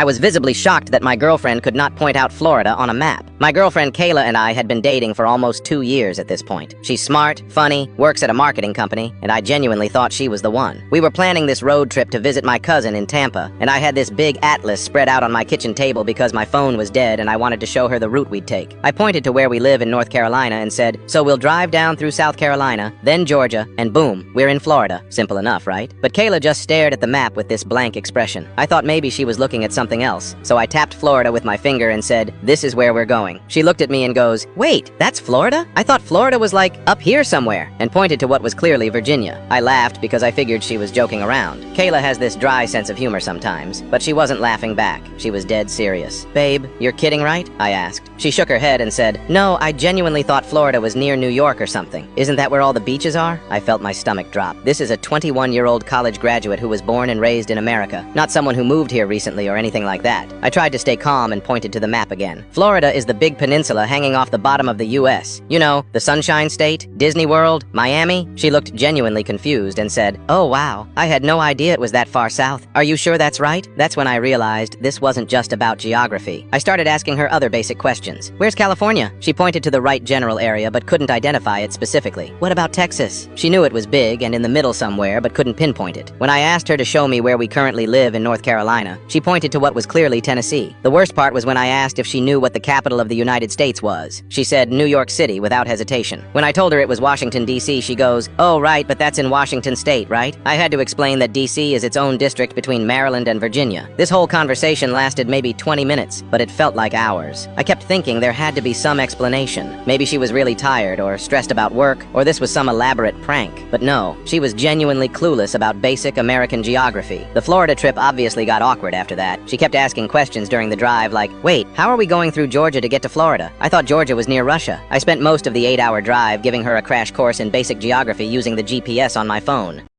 I was visibly shocked that my girlfriend could not point out Florida on a map. My girlfriend Kayla and I had been dating for almost 2 years at this point. She's smart, funny, works at a marketing company, and I genuinely thought she was the one. We were planning this road trip to visit my cousin in Tampa, and I had this big atlas spread out on my kitchen table because my phone was dead and I wanted to show her the route we'd take. I pointed to where we live in North Carolina and said, "So we'll drive down through South Carolina, then Georgia, and boom, we're in Florida." Simple enough, right? But Kayla just stared at the map with this blank expression. I thought maybe she was looking at something else, so I tapped Florida with my finger and said, "This is where we're going." She looked at me and goes, "Wait, that's Florida? I thought Florida was like up here somewhere," and pointed to what was clearly Virginia. I laughed because I figured she was joking around. Kayla has this dry sense of humor sometimes, but she wasn't laughing back. She was dead serious. "Babe, you're kidding, right?" I asked. She shook her head and said, "No, I genuinely thought Florida was near New York or something. Isn't that where all the beaches are?" I felt my stomach drop. This is a 21-year-old college graduate who was born and raised in America, not someone who moved here recently or anything like that. I tried to stay calm and pointed to the map again. Florida is the big peninsula hanging off the bottom of the U.S. You know, the Sunshine State, Disney World, Miami. She looked genuinely confused and said, "Oh wow, I had no idea it was that far south. Are you sure that's right?" That's when I realized this wasn't just about geography. I started asking her other basic questions. "Where's California?" She pointed to the right general area but couldn't identify it specifically. "What about Texas?" She knew it was big and in the middle somewhere but couldn't pinpoint it. When I asked her to show me where we currently live in North Carolina, she pointed to what was clearly Tennessee. The worst part was when I asked if she knew what the capital of the United States was. She said New York City without hesitation. When I told her it was Washington, D.C., she goes, "Oh right, but that's in Washington State, right?" I had to explain that D.C. is its own district between Maryland and Virginia. This whole conversation lasted maybe 20 minutes, but it felt like hours. I kept thinking there had to be some explanation. Maybe she was really tired or stressed about work, or this was some elaborate prank. But no, she was genuinely clueless about basic American geography. The Florida trip obviously got awkward after that. She kept asking questions during the drive like, "Wait, how are we going through Georgia to get to Florida? I thought Georgia was near Russia." I spent most of the 8-hour drive giving her a crash course in basic geography using the GPS on my phone.